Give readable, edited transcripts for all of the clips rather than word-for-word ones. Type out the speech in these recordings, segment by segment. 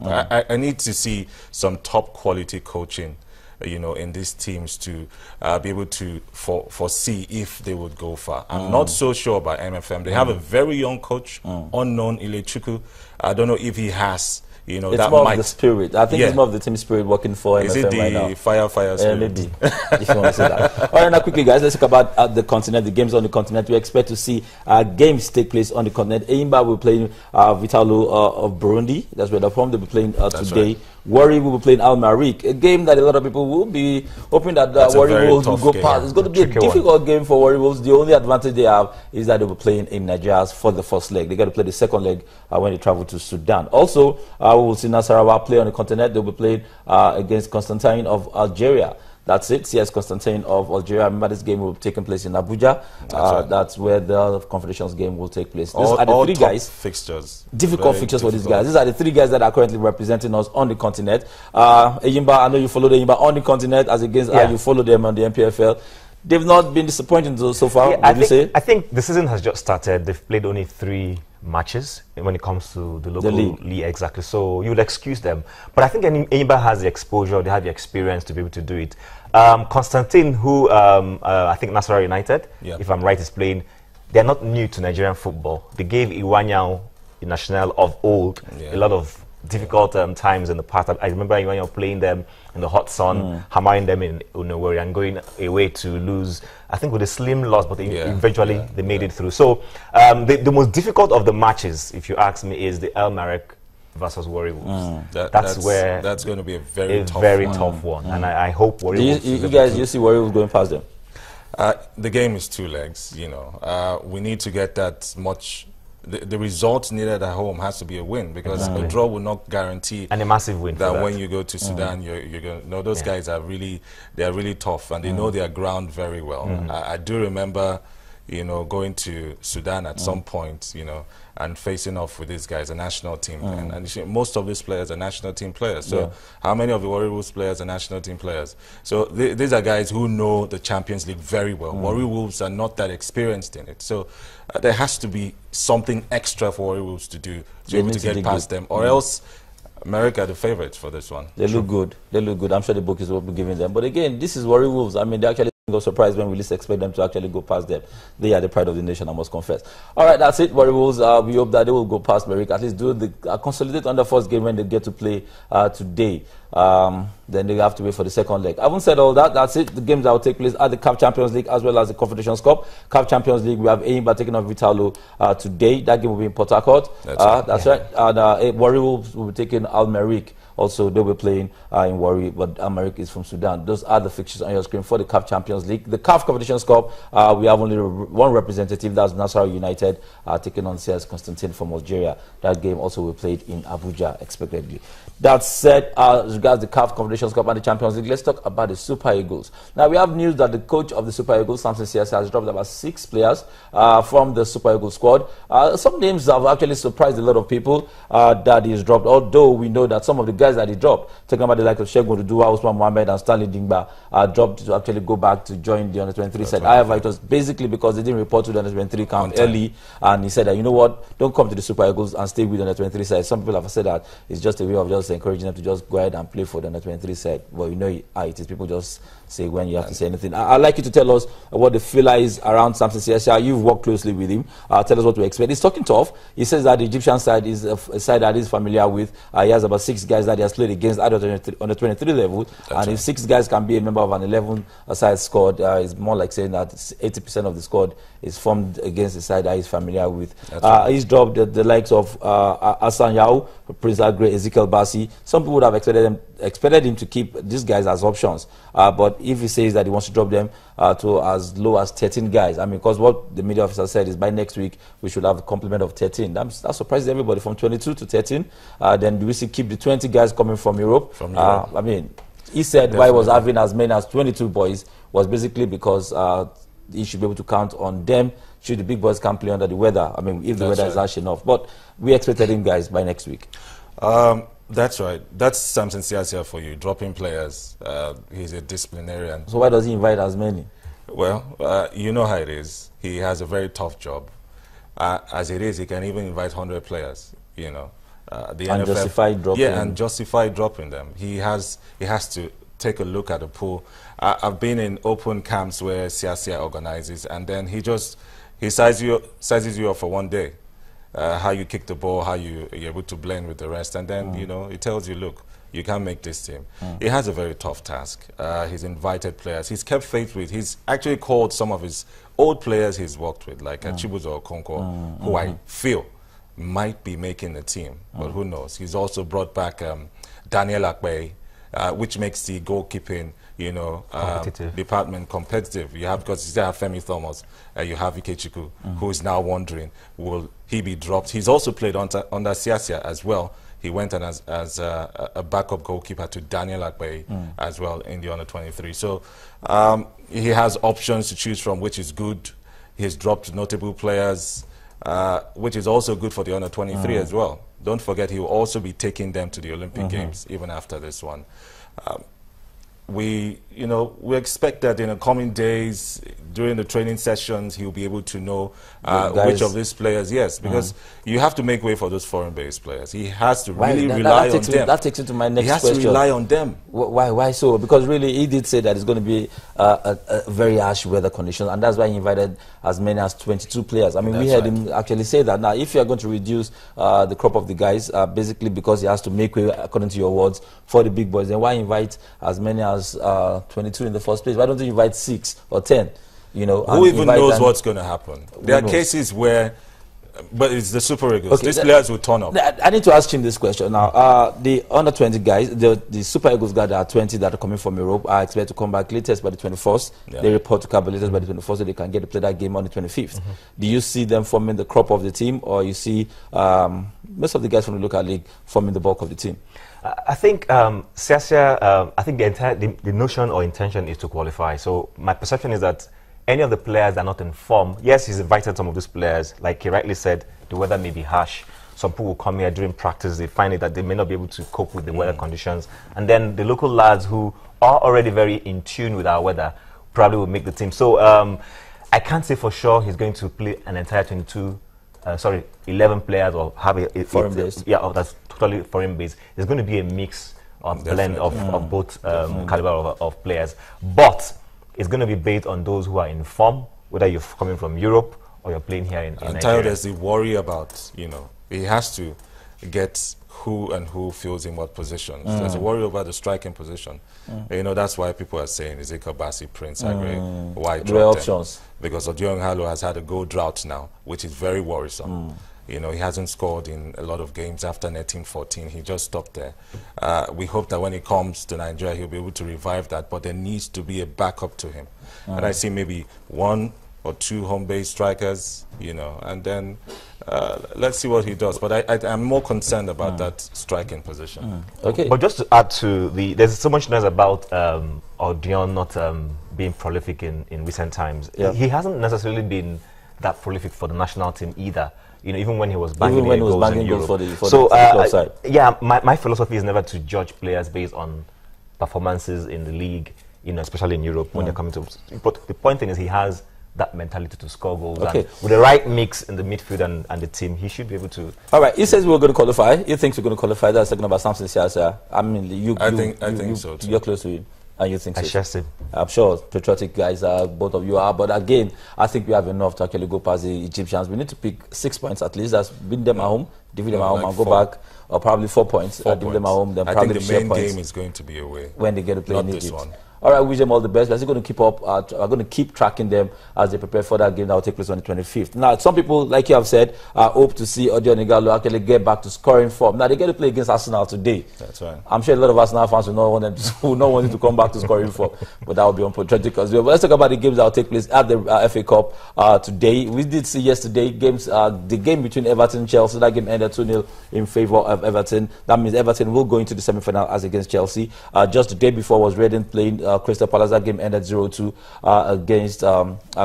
I need to see some top quality coaching, in these teams to be able to foresee if they would go far. I'm not so sure about MFM. They have a very young coach, unknown Ilechukwu. I don't know if he has. It's that more might, of the spirit. I think it's more of the team spirit working for Is MFM it the right now. fire spirit? Maybe, if you want to say that. All right, now quickly, guys, let's talk about the continent, the games on the continent. We expect to see games take place on the continent. Eyimba will be playing Vitalo of Burundi. That's where they're from. They'll be playing today. Right. Warri will be playing Al Marik, a game that a lot of people will be hoping that Warri Wolves will go past. It's going to be a difficult game for Warri Wolves. The only advantage they have is that they'll be playing in Nigeria for the first leg. They got to play the second leg when they travel to Sudan. Also, we will see Nasarawa play on the continent. They'll be playing against Constantine of Algeria. That's it. CS Constantine of Algeria. Remember, this game will be taking place in Abuja. That's where the Confederations game will take place. These are the three guys. Fixtures. Difficult fixtures for these guys. These are the three guys that are currently representing us on the continent. Eyimba, I know you follow Eyimba on the continent as against you follow them on the NPFL. They've not been disappointing so far, would you say? I think the season has just started. They've played only 3 matches when it comes to the local league. Exactly. So you would excuse them. But I think Eyimba has the exposure, they have the experience to be able to do it. Constantine, who I think Nasarawa United, if I'm right, is playing. They're not new to Nigerian football. They gave Iwanyao National of old a lot of difficult times in the past. I remember Iwanyao playing them in the hot sun, hammering them in Unoweri and going away to lose, I think with a slim loss, but eventually they made it through. So the most difficult of the matches, if you ask me, is the El Marek versus Warri Wolves. That's going to be a very tough one. And I hope Warri Wolves. You see Warri Wolves going past them? The game is 2 legs. We need to get that much. The result needed at home has to be a win, because a draw will not guarantee and a massive win that when you go to Sudan you're going to know those guys are really tough, and they know their ground very well. I do remember going to Sudan at some point, and facing off with these guys, a national team. And most of these players are national team players. So how many of the Warri Wolves players are national team players? So these are guys who know the Champions League very well. Warri Wolves are not that experienced in it. So there has to be something extra for Warri Wolves to do to be able to get past them, or else America are the favorites for this one. They look good. They look good. I'm sure the book is what we're giving them. But again, this is Warri Wolves. I mean, they actually go surprised when we least expect them to actually go past them. They are the pride of the nation, I must confess. All right, that's it. Warri Wolves, we hope that they will go past Merrick, at least do the consolidate on the first game when they get to play today. Then they have to wait for the second leg. I haven't said all that. That's it. The games that will take place at the CAF Champions League as well as the Confederations Cup. CAF Champions League, we have Eyimba taking on Vitalo today. That game will be in Port Harcourt. That's right. And Warri Wolves will be taking Al Merrick. Also, they'll be playing in Warri, but America is from Sudan. Those are the fixtures on your screen for the CAF Champions League. The CAF Competitions Cup, we have only one representative, that's Nasarawa United, taking on CS Constantine from Algeria. That game also will be played in Abuja, expectedly. That said, as regards the CAF Competitions Cup and the Champions League, let's talk about the Super Eagles. Now, we have news that the coach of the Super Eagles, Samson CS, has dropped about 6 players from the Super Eagles squad. Some names have actually surprised a lot of people that he's dropped, although we know that some of the guys that he dropped, talking about the like of Shegun Dudua, Usman Mohammed and Stanley Dingba, dropped to actually go back to join the under-23 side. However, it was basically because they didn't report to the under-23 camp early, and he said that, you know what, don't come to the Super Eagles and stay with the under-23 side. Some people have said that it's just a way of just encouraging them to just go ahead and play for the under-23 side. Well, you know how it is. People just say when you have to say anything. I'd like you to tell us what the feeler is around Samson CSR. You've worked closely with him. Tell us what to expect. He's talking tough. He says that the Egyptian side is a side that he's familiar with. He has about 6 guys that he has played against at on the 23 level. And if 6 guys can be a member of an 11-side squad, it's more like saying that 80% of the squad is formed against the side that he's familiar with. He's dropped the likes of Hassan Yao, Prince Agre, Ezekiel Bassi. Some people would have expected him to keep these guys as options. But if he says that he wants to drop them to as low as 13 guys, I mean, because what the media officer said is by next week we should have a complement of 13. That surprised everybody, from 22 to 13. Then do we see keep the 20 guys coming from Europe? I mean, he said why he was having as many as 22 boys was basically because he should be able to count on them should the big boys can't play under the weather. I mean, if the weather is harsh enough. But we expected him, guys, by next week. That's right. That's Samson Siasia for you, dropping players. He's a disciplinarian. So why does he invite as many? Well, you know how it is. He has a very tough job. As it is, he can even invite 100 players, you know. the and NFF, justify dropping. Yeah, and justify dropping them. He has to take a look at the pool. I've been in open camps where Siasia organizes, and then he sizes you up for one day. How you kick the ball, how you're able to blend with the rest, and then you know, it tells you, look, you can't make this team. He has a very tough task. He's invited players. He's kept faith with. He's actually called some of his old players he's worked with, like Chibuzo Okonkwo, who I feel might be making the team, but who knows? He's also brought back Daniel Akpe, which makes the goalkeeping, you know, department competitive. You have, because you still have Femi Thomas, you have Ikechukwu, who is now wondering, will he be dropped? He's also played under Siasia as well. He went on as a backup goalkeeper to Daniel Akpe as well in the under-23. So he has options to choose from, which is good. He's dropped notable players, which is also good for the under-23 as well. Don't forget, he will also be taking them to the Olympic Games even after this one. We expect that in the coming days, during the training sessions, he'll be able to know which of these players, yes, because you have to make way for those foreign-based players. He has to really rely on them. That takes me to my next question. He has to rely on them. Why so? Because really, he did say that it's going to be a very harsh weather condition, and that's why he invited as many as 22 players. I mean, we heard him actually say that. Now, if you are going to reduce the crop of the guys, basically because he has to make way, according to your words, for the big boys, then why invite as many as 22 in the first place? Why don't you invite 6 or 10? You know, who even knows what's going to happen? There are cases where, but it's the Super Eagles. Okay, these players will turn up. I need to ask him this question now. The under 20 guys, the Super Eagles guys, there are 20 that are coming from Europe. I expect to come back latest by the 21st. Yeah. They report to Cabo latest by the 21st, so they can get to play that game on the 25th. Do you see them forming the crop of the team, or you see most of the guys from the local league forming the bulk of the team? I think Siasia, I think the notion or intention is to qualify. So my perception is that any of the players that are not in form, yes, he's invited some of these players. Like he rightly said, the weather may be harsh. Some people will come here during practice. They find it that they may not be able to cope with the weather conditions. And then the local lads who are already very in tune with our weather probably will make the team. So I can't say for sure he's going to play an entire 11 players or have a foreign base. Yeah, that's totally foreign base. There's going to be a mix of blend of both caliber of players. But it's going to be based on those who are in form, whether you're coming from Europe or you're playing here in Nigeria. There's the worry about, you know, he has to get who fills in what positions. There's a worry about the striking position. You know, that's why people are saying, is it Kabasi, Prince, Agre, why drop options? Because Odion Halo has had a goal drought now, which is very worrisome. You know, he hasn't scored in a lot of games after netting 14. He just stopped there. We hope that when he comes to Nigeria, he'll be able to revive that, but there needs to be a backup to him. And I see maybe 1 or 2 home-based strikers, you know, and then let's see what he does. But I'm more concerned about that striking position. Okay. But just to add to there's so much noise about Odion not being prolific in recent times. Yeah. He hasn't necessarily been that prolific for the national team either. You know, even when he was banging goals in Europe. The side. Yeah, my philosophy is never to judge players based on performances in the league, you know, especially in Europe when you're coming to. But the point thing is he has that mentality to score goals. Okay. And with the right mix in the midfield and the team, he should be able to. All right, he says we're going to qualify. He thinks we're going to qualify. That's talking about Samson Siasia. I mean, I think so too. You're close to him. And you think so? I share him. I'm sure patriotic guys, both of you are. But again, I think we have enough to actually go past the Egyptians. We need to pick 6 points at least. That's win them at home, defeat them at home, and go back, or probably 4 points. Defeat them at home, then probably I think the main game is going to be away when they get to play in Egypt. This one. All right, wish them all the best. We're still going to keep up. We're going to keep tracking them as they prepare for that game that will take place on the 25th. Now, some people, like you have said, hope to see Odion Igalo actually get back to scoring form. Now, they get to play against Arsenal today. That's right. I'm sure a lot of Arsenal fans will not want him to come back to scoring form, but that will be unpatriotic as well. But let's talk about the games that will take place at the FA Cup today. We did see yesterday games. The game between Everton and Chelsea, that game ended 2-0 in favour of Everton. That means Everton will go into the semi-final as against Chelsea. Just the day before was Reading playing Crystal Palace. That game ended 0-2 against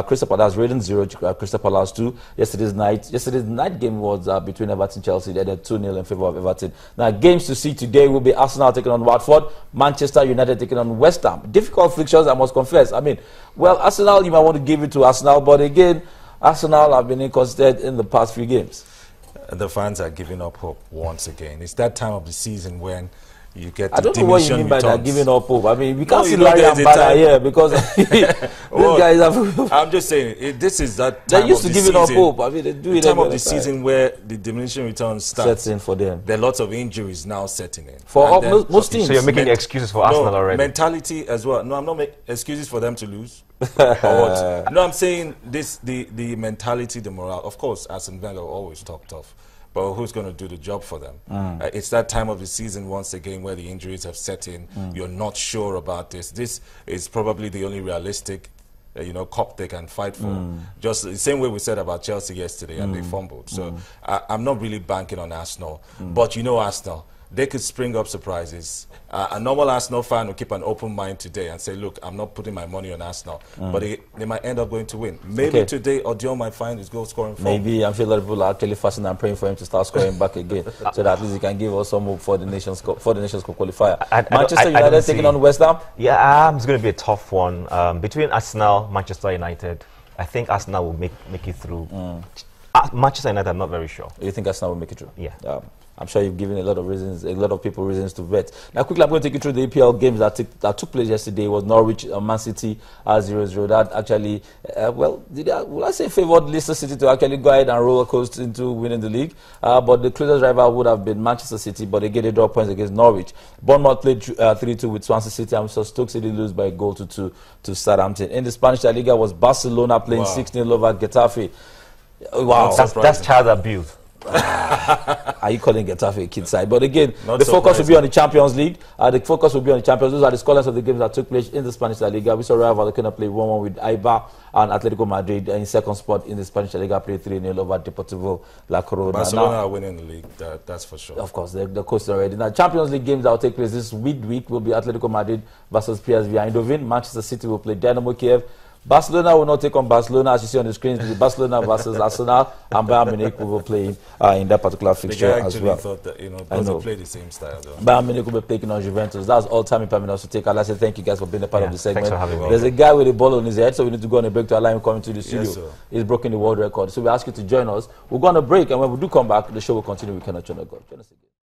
Crystal Palace. Reading 0, Crystal Palace 2. Yesterday's night game was between Everton and Chelsea. They ended 2-0 in favour of Everton. Now, games to see today will be Arsenal taking on Watford, Manchester United taking on West Ham. Difficult fixtures, I must confess. I mean, well, Arsenal, you might want to give it to Arsenal, but again, Arsenal have been inconsistent in the past few games. The fans are giving up hope once again. It's that time of the season when you get I don't know what you mean by that, giving up hope. I mean, we can't see Larry and Bada here because these guys have... I'm just saying, this is that time They're used to giving up hope. I mean, they do the it time of the season where the diminishing returns sets in for them. There are lots of injuries now setting in. For most teams. So you're making excuses for Arsenal already? Mentality as well. No, I'm not making excuses for them to lose. No, I'm saying the mentality, the morale. Of course, Arsene Wenger always talk tough. But who's going to do the job for them? It's that time of the season once again where the injuries have set in. You're not sure about this. This is probably the only realistic, cup they can fight for. Just the same way we said about Chelsea yesterday, and they fumbled. So I'm not really banking on Arsenal. But Arsenal, they could spring up surprises. A normal Arsenal fan will keep an open mind today and say, look, I'm not putting my money on Arsenal. But they might end up going to win. Maybe today, Odion might find his goal scoring form. Maybe. I'm sure a lot of people are actually fasting and praying for him to start scoring back again, so that at least he can give us some hope for the Nations Cup qualifier. Manchester United taking on West Ham? Yeah, it's going to be a tough one. Between Arsenal, Manchester United, I think Arsenal will make it through. Manchester United, I'm not very sure. You think Arsenal will make it through? Yeah. I'm sure you've given a lot of people reasons to bet. Now, quickly, I'm going to take you through the EPL games that took place yesterday. It was Norwich and Man City 0-0. That actually, will I say favored Leicester City to actually go ahead and roller coaster into winning the league. But the closest rival would have been Manchester City, but they get a draw points against Norwich. Bournemouth played 3-2 with Swansea City, and so Stoke City lose by a goal to 2 to Southampton. In the Spanish La Liga was Barcelona playing 6-0 over Getafe. Wow. That's child abuse. Are you calling Getafe a kid side? But again, the focus will be on the Champions League. The focus will be on the Champions. Those are the scholars of the games that took place in the Spanish La Liga. We saw Real Vallecano play 1-1 with Eibar, and Atletico Madrid in second spot in the Spanish La Liga played 3-0 over Deportivo La Corona. Barcelona are winning the league, that's for sure. Of course, the coast already. Now, Champions League games that will take place this week will be Atletico Madrid versus PSV Eindhoven. Manchester City will play Dynamo Kiev. Barcelona will not take on Barcelona, as you see on the screen. Barcelona versus Arsenal, and Bayern Munich will be playing in that particular fixture as well. Thought that those play the same style though. Bayern Munich will be taking on Juventus. That's all time in permanence to take. I'd like to say thank you guys for being a part of the segment. Thanks for having me. There's a guy with a ball on his head, so we need to go on a break to allow him coming to the studio. Yes, He's broken the world record. So we ask you to join us. We'll go on a break, and when we do come back, the show will continue with Kenneth Join us again.